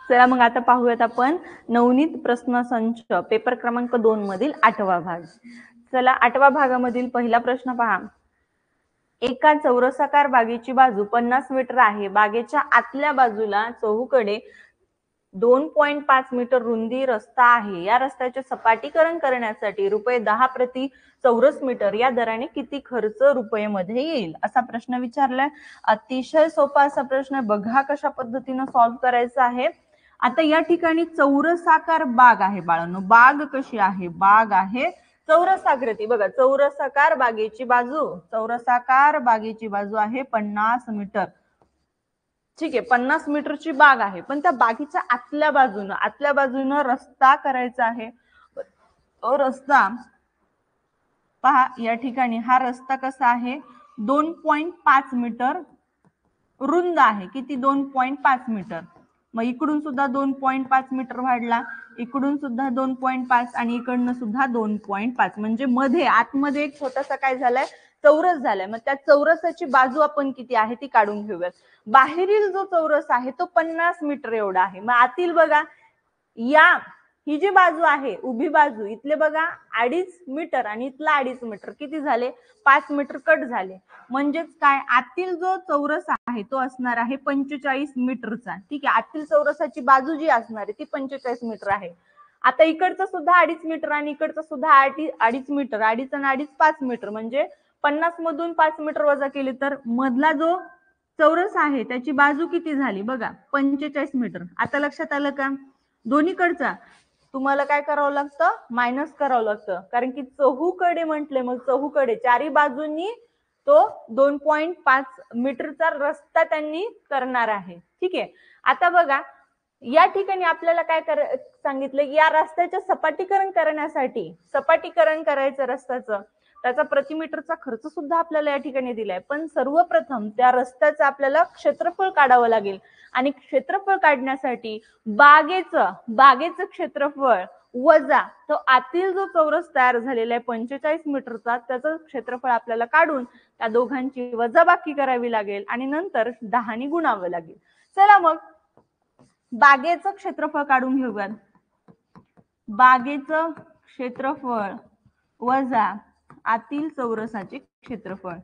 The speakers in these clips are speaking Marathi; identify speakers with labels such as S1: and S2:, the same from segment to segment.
S1: चला मग आता पाहूयात आपण नवनीत प्रश्नसंच पेपर क्रमांक 2 मधील 8वा भाग. चला 8व्या भागामधील पहिला प्रश्न पहा. एका चौरसाकार बागेची बाजू 50 मीटर आहे. बागेच्या आतल्या बाजूला चहूकडे 2.5 मीटर रुंदी रस्ता आहे. या रस्त्याचे सपाटीकरण करण्यासाठी ₹10 प्रति चौरस मीटर या दराने किती खर्च रुपयेमध्ये येईल, असा प्रश्न विचारलाय. अतिशय सोपा असा प्रश्न, बघा कशा पद्धतीने सॉल्व्ह करायचा आहे. आता या ठिकाणी चौरसाकार बाग आहे बाळांनो. बाग कशी आहे? बाग आहे चौरसाकृती. बघा, चौरसाकार बागेची बाजू आहे 50 मीटर. ठीक आहे, 50 मीटरची बाग आहे, पण त्या बागेच्या आतल्या बाजूनं रस्ता करायचा आहे. रस्ता पहा, या ठिकाणी हा रस्ता कसा आहे? 2.5 मीटर रुंद आहे. किती? 2.5 मीटर. मग इकडून सुद्धा 2.5 मीटर वाढला, इकडून सुद्धा 2.5 आणि इकडनं सुद्धा 2.5. म्हणजे मध्ये आतमध्ये एक छोटासा काय झालाय? चौरस झालाय. मग त्या चौरसाची बाजू आपण किती आहे ती काढून घेऊयात. बाहेरील जो चौरस आहे तो 50 मीटर एवढा आहे. मग आतील बघा, ही जी बाजू आहे उभी बाजू, इथले बघा 2.5 मीटर आणि इथला 2.5 मीटर, किती झाले? 5 मीटर कट झाले. म्हणजेच काय? आतील जो चौरस आहे तो असणार आहे 45 मीटरचा. ठीक आहे, आतील चौरसाची बाजू जी असणार आहे ती 45 मीटर आहे. आता इकडचं सुद्धा 2.5 मीटर आणि इकडचं सुद्धा 2.5 मीटर, 2.5 आणि 2.5 5 मीटर. म्हणजे 50 मधून 5 मीटर वजा केले तर मधला जो चौरस आहे त्याची बाजू किती झाली? बघा, 45 मीटर. आता लक्षात आलं का? दोन्हीकडचा तुम्हाला काय करावं लागतं? मायनस करावं लागतं. कारण की चहूकडे म्हटले, मग चहूकडे चारी बाजूंनी तो 2.5 मीटरचा रस्ता त्यांनी करणार आहे. ठीक आहे, आता बघा या ठिकाणी आपल्याला काय सांगितलं? या रस्त्याचं सपाटीकरण करायचं रस्त्याचं, त्याचा प्रति मीटरचा खर्च सुद्धा आपल्याला या ठिकाणी दिलाय. पण सर्वप्रथम त्या रस्त्याचं आपल्याला क्षेत्रफळ काढावं लागेल आणि क्षेत्रफळ काढण्यासाठी बागेचं क्षेत्रफळ वजा तो आतील जो चौरस तयार झालेला आहे 45 मीटरचा, त्याचं क्षेत्रफळ आपल्याला काढून त्या दोघांची वजाबाकी करावी लागेल आणि नंतर 10 ने गुणावं लागेल. चला मग बागेचं क्षेत्रफळ काढून घेऊयात. बागेचं क्षेत्रफळ वजा आतील चौरसाचे क्षेत्रफळ.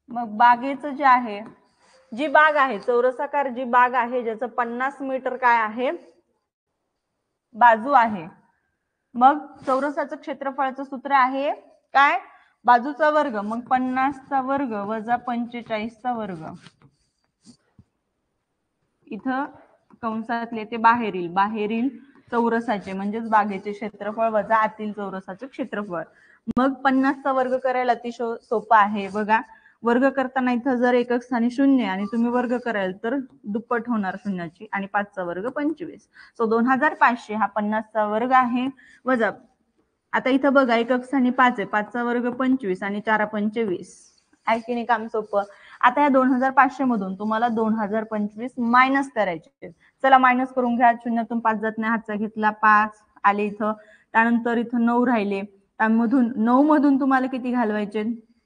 S1: मग बागेचं जे आहे, जी बाग आहे चौरसाकार जी बाग आहे ज्याचं 50 मीटर काय आहे? बाजू आहे. मग चौरसाचं क्षेत्रफळाचं सूत्र आहे काय? बाजूचा वर्ग. मग 50चा वर्ग वजा 45चा वर्ग. इथं कंसातले ते बाहेरील चौरसाचे म्हणजेच बागेचे क्षेत्रफळ वजा आतील चौरसाचे क्षेत्रफळ. मग 50चा वर्ग करायला अतिशय सोपा आहे. बघा, वर्ग करताना इथं जर एकक स्थानी 0 आणि तुम्ही वर्ग कराल तर दुप्पट होणार शून्याची, आणि 5चा वर्ग 25. सो 2500 हा 50चा वर्ग आहे. वजा आता इथं बघा एकक स्थानी 5 आहे, 5चा वर्ग 25 आणि 4 25. आहे की नाही काम सोपं? आता या 2500 मधून तुम्हाला 2025 मायनस करायचे. चला मायनस करून घ्या. शून्यातून 5 जात नाही, हातचा घेतला 5 आले इथं. त्यानंतर इथं 9 राहिले, त्यामधून 9 मधून तुम्हाला किती घालवायचे?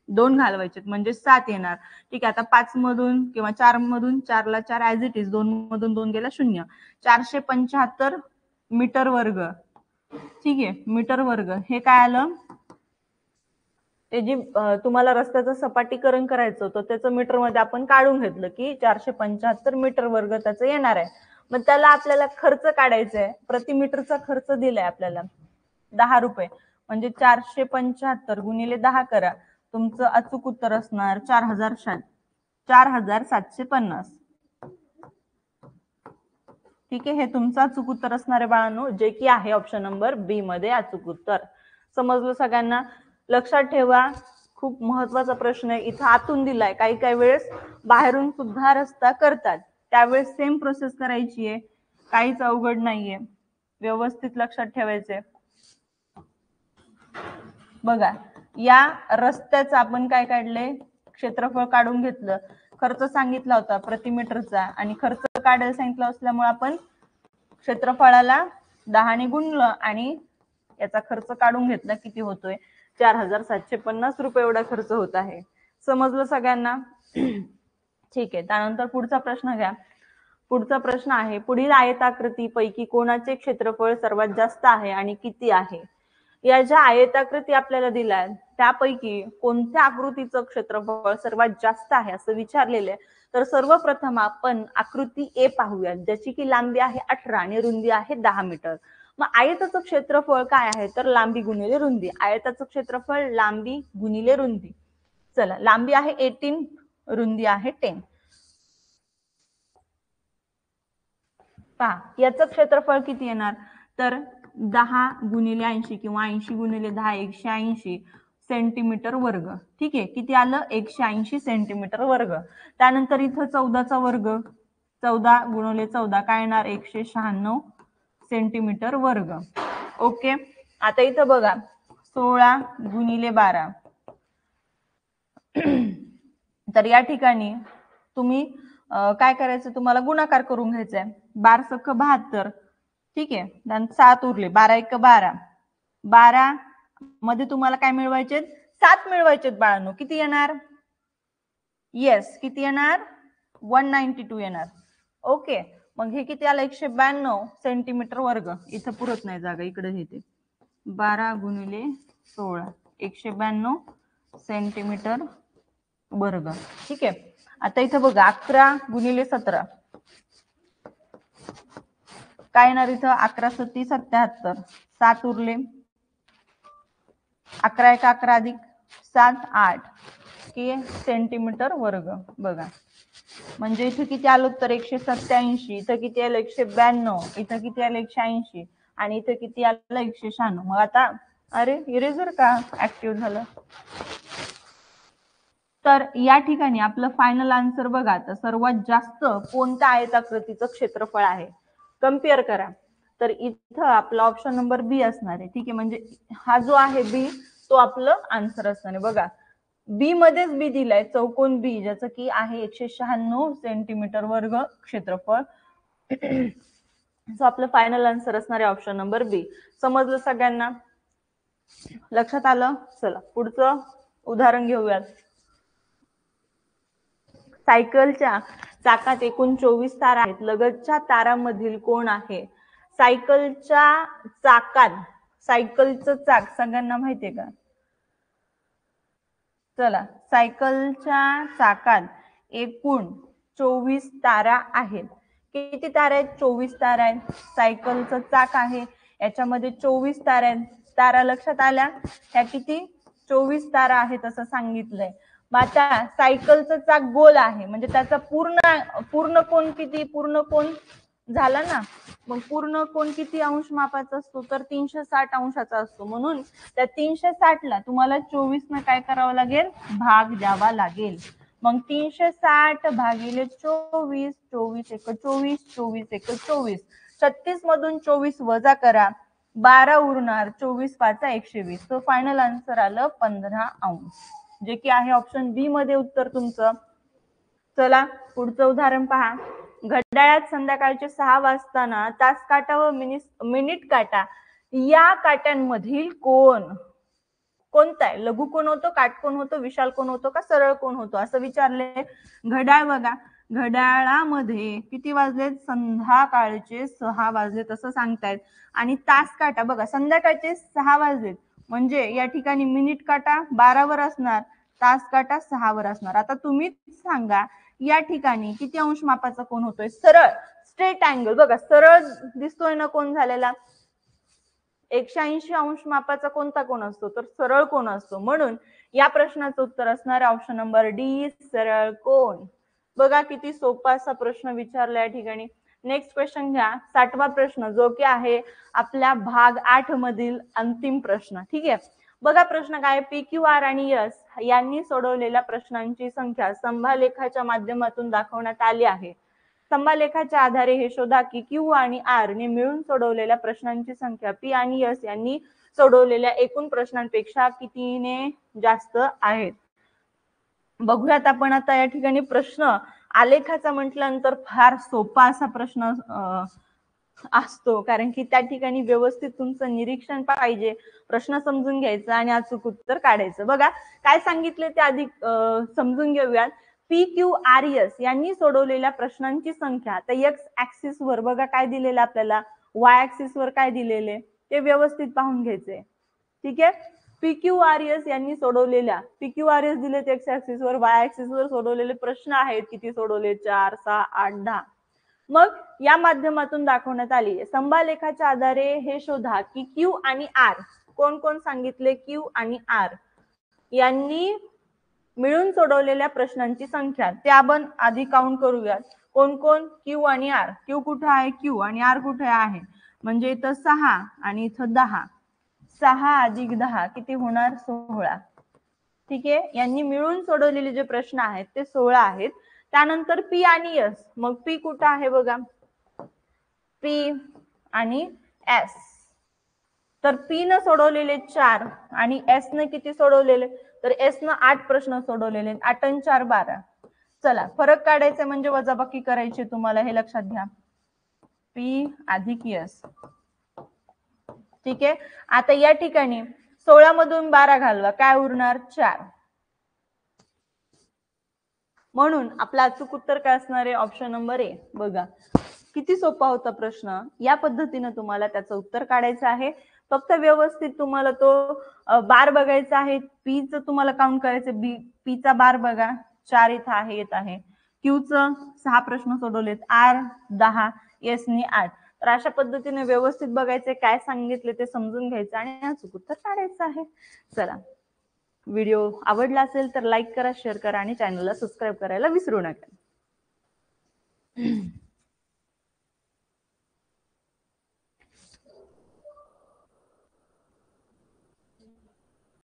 S1: 2 घालवायचे, म्हणजे 7 येणार. ठीक आहे, आता 5 मधून किंवा 4 मधून 4ला 4 ऍज इट इज, 2 मधून 2 गेला 0. 475 मीटर वर्ग. ठीक आहे, मीटर वर्ग हे काय आलं? ते जी तुम्हाला रस्त्याचं सपाटीकरण करायचं होतं त्याचं मीटर मध्ये आपण काढून घेतलं की 475 मीटर वर्ग त्याचं येणार आहे. मग त्याला आपल्याला खर्च काढायचा आहे. प्रति मीटरचा खर्च दिलाय आपल्याला 10 रुपये. म्हणजे 475 गुणिले 10 करा, तुमचं अचूक उत्तर असणार 4750. ठीक आहे, हे तुमचं अचूक उत्तर असणार आहे बाळांनो, जे की आहे ऑप्शन नंबर बी मध्ये अचूक उत्तर. समजलं सगळ्यांना? लक्षात ठेवा, खूप महत्वाचा प्रश्न आहे. इथं आतून दिलाय, काही वेळेस बाहेरून सुद्धा रस्ता करतात, त्यावेळेस सेम प्रोसेस करायची आहे, काहीच अवघड नाहीये, व्यवस्थित लक्षात ठेवायचंय. बघा, या रस्त्याचं आपण काय काढले? क्षेत्रफळ काढून घेतलं, खर्च सांगितला होता प्रति मीटरचा आणि खर्च काढायला सांगितलं असल्यामुळे आपण क्षेत्रफळाला 10 ने गुणलं आणि याचा खर्च काढून घेतला. किती होतोय? 4750 रुपये एवढा खर्च होत आहे. समजलं सगळ्यांना? ठीक आहे, त्यानंतर पुढचा प्रश्न घ्या. पुढचा प्रश्न आहे, पुढील आयताकृती पैकी कोणाचे क्षेत्रफळ सर्वात जास्त आहे आणि किती आहे? या ज्या आयताकृती आपल्याला दिल्या आहेत त्यापैकी कोणत्या आकृतीचं क्षेत्रफळ सर्वात जास्त आहे असं विचारलेलं आहे. तर सर्वप्रथम आपण आकृती ए पाहूया, ज्याची की लांबी आहे 18 आणि रुंदी आहे 10 मीटर. मग आयताचं क्षेत्रफळ काय आहे? तर लांबी गुणिले रुंदी. आयताचं क्षेत्रफळ लांबी गुणिले रुंदी. चला, लांबी आहे 18, रुंदी आहे 10. पहा, याचं क्षेत्रफळ किती येणार? तर 10 गुणिले 80 किंवा 80 गुणिले 10 180 सेंटीमीटर वर्ग. ठीक आहे, किती आलं? 180 सेंटीमीटर वर्ग. त्यानंतर इथं 14चा वर्ग, 14 गुणिले 14 काय येणार? 196 सेंटीमीटर वर्ग. ओके, आता इथं बघा 16 गुणिले 12. तर या ठिकाणी तुम्ही काय करायचं, तुम्हाला गुणाकार करून घ्यायचा आहे. 12 सख 72. ठीक आहे, 7 उरले, 12 एक 12. 12 मध्ये तुम्हाला काय मिळवायचे? 7 मिळवायचे बाळांनो. किती येणार? येस, किती येणार? 192 येणार. ओके, मग हे किती आलं? 192 सेंटीमीटर वर्ग. इथं पुरत नाही जागा, इकडे घेते. 12 गुणिले 16 192 सेंटीमीटर वर्ग. ठीक आहे, आता इथं बघा 11 गुणिले 17 काय येणार? इथं 11 सत्ती 77. 7 उरले, 11 एक 11 अधिक 7 8 की सेंटीमीटर वर्ग. बघा, म्हणजे इथं किती आलं उत्तर? 187. इथं किती आलं? 192. इथं किती आलं? 180. आणि इथं किती आलं? 196. मग आता अरे इरेजर का ऍक्टिव्ह झालं? तर या ठिकाणी आपलं फायनल आन्सर बघा, तर सर्वात जास्त कोणत्या आयताकृतीचं क्षेत्रफळ आहे कम्पेअर करा. तर इथं आपला ऑप्शन नंबर बी असणार आहे. ठीक आहे, म्हणजे हा जो आहे बी तो आपलं आन्सर असणार आहे. बघा, बी मध्येच बी दिलाय, चौकोन बी, ज्याचं की आहे 196 सेंटीमीटर वर्ग क्षेत्रफळ. सो आपलं फायनल आन्सर असणार आहे ऑप्शन नंबर बी. समजलं सगळ्यांना? लक्षात आलं? चला पुढचं उदाहरण घेऊयात. सायकलच्या चाकात एकूण 24 तारा आहेत. लगतच्या तारामधील कोण आहे? सायकलच्या चाकात, सायकलचं चाक सगळ्यांना माहितीये का? चला, सायकलच्या चाकात एकूण 24 तारा आहेत. किती तारा आहेत? 24 तारा आहेत. सायकलचं चाक आहे, याच्यामध्ये 24 तारा आहेत. तारा लक्षात आल्या? ह्या किती? 24 तारा आहेत असं सांगितलंय. मग आता सायकलचं चाक गोल आहे, म्हणजे त्याचा पूर्ण कोन किती? पूर्ण कोन झाला ना. मग पूर्ण कोन किती अंश मापाचा असतो? तर 360 अंशाचा असतो. म्हणून त्या 360ला तुम्हाला 24 न काय करावं लागेल? भाग द्यावा लागेल. मग 360 भागिले 24, 24 एक 24, 24 एक 24. 36 मधून 24 वजा करा, 12 उरणार, 24 5 120. तो फायनल आन्सर आलं 15 अंश, जे की आहे ऑप्शन बी मध्ये उत्तर तुमचं. चला पुढचं उदाहरण पहा. घड्याळात संध्याकाळचे 6 वाजताना तास काटा व मिनिट काटा या काट्यांमधील कोण कोणता आहे? लघु कोण होतो, काटकोण होतो, विशाल कोण होतो का सरळ कोण होतो असं विचारले. घड्याळ बघा, घड्याळामध्ये किती वाजलेत? संध्याकाळचे 6 वाजलेत असं सांगतायत. आणि तास काटा बघा, संध्याकाळचे 6 वाजलेत, म्हणजे या ठिकाणी मिनिट काटा 12 वर असणार, तास काटा 6 वर असणार. आता तुम्हीच सांगा या ठिकाणी किती अंश मापाचा कोण होतोय? सरळ स्ट्रेट अँगल. बघा, सरळ दिसतोय ना कोण झालेला? 180 अंश मापाचा कोणता कोण असतो? तर सरळ कोण असतो. म्हणून या प्रश्नाचं उत्तर असणार आहे ऑप्शन नंबर डी, सरळ कोण. बघा किती सोपा असा प्रश्न विचारला या ठिकाणी. नेक्स्ट क्वेश्चन घ्या, 60वा प्रश्न, जो की आहे आपल्या भाग 8 मधील अंतिम प्रश्न. ठीक आहे, बघा प्रश्न काय? पी क्यू आर आणि एस यांनी सोडवलेल्या प्रश्नांची संख्या स्तंभालेखाच्या माध्यमातून दाखवण्यात आली आहे. स्तंभालेखाच्या आधारे हे शोधा की क्यू आणि आर ने मिळून सोडवलेल्या प्रश्नांची संख्या पी आणि एस यांनी सोडवलेल्या एकूण प्रश्नांपेक्षा कितीने जास्त आहेत. बघूयात आपण आता या ठिकाणी प्रश्न. आलेखाचा म्हटल्यानंतर फार सोपा असा प्रश्न असतो, कारण की त्या ठिकाणी व्यवस्थित तुमचं निरीक्षण पाहिजे, प्रश्न समजून घ्यायचा आणि अचूक उत्तर काढायचं. बघा काय सांगितले ते आधी समजून घेऊयात. PQRS यांनी सोडवलेल्या प्रश्नांची संख्या. आता एक्स ऍक्सिस वर बघा काय दिलेलं आपल्याला, वाय ऍक्सिस वर काय दिलेले ते व्यवस्थित पाहून घ्यायचे. ठीक आहे. PQRS यांनी सोडवलेल्या, PQRS दिलेत एक्स ऍक्सिस वर, वाय ऍक्सिस वर सोडवलेले प्रश्न आहेत. किती सोडवले? 4, 6, 8, 10. मग या माध्यमातून दाखवण्यात आली. स्तंभालेखाच्या आधारे हे शोधा की क्यू आणि आर, कोण कोण सांगितले? क्यू आणि आर यांनी मिळून सोडवलेल्या प्रश्नांची संख्या. ते आपण आधी काउंट करूयात. कोण कोण? क्यू आणि आर. क्यू कुठे आहे? क्यू आणि आर कुठे आहे? म्हणजे इथं 6 आणि इथं 10. 6 अधिक 10 किती होणार? 16. ठीक आहे. यांनी मिळून सोडवलेले जे प्रश्न आहेत ते 16 आहेत. त्यानंतर पी आणि एस. मग पी कुठं आहे बघा, पी आणि एस. तर पी न सोडवलेले 4 आणि एस न किती सोडवलेले? तर एस न 8 प्रश्न सोडवलेले. 8 आणि 4 12. चला फरक काढायचा म्हणजे वजाबाकी करायची, तुम्हाला हे लक्षात घ्या. पी अधिक एस. ठीक आहे. आता या ठिकाणी 16 मधून 12 घालवा, काय उरणार? 4. म्हणून आपलं अचूक उत्तर काय असणार आहे? Option number A. बघा किती सोपा होता प्रश्न. या पद्धतीने तुम्हाला त्याचं उत्तर काढायचं आहे. फक्त व्यवस्थित तुम्हाला तो बार बघायचा आहे. पीचं तुम्हाला काउंट करायचं. पीचा बार बघा, 4 इथं आहे, येत आहे. क्यूचं 6 प्रश्न सोडवलेत, आर 10, एस नी 8. तर अशा पद्धतीने व्यवस्थित बघायचे, काय सांगितले ते समजून घ्यायचं आणि अचूक उत्तर काढायचं आहे. चला, व्हिडिओ आवडला असेल तर लाईक करा, शेअर करा आणि चॅनलला सबस्क्राईब करायला विसरू नका.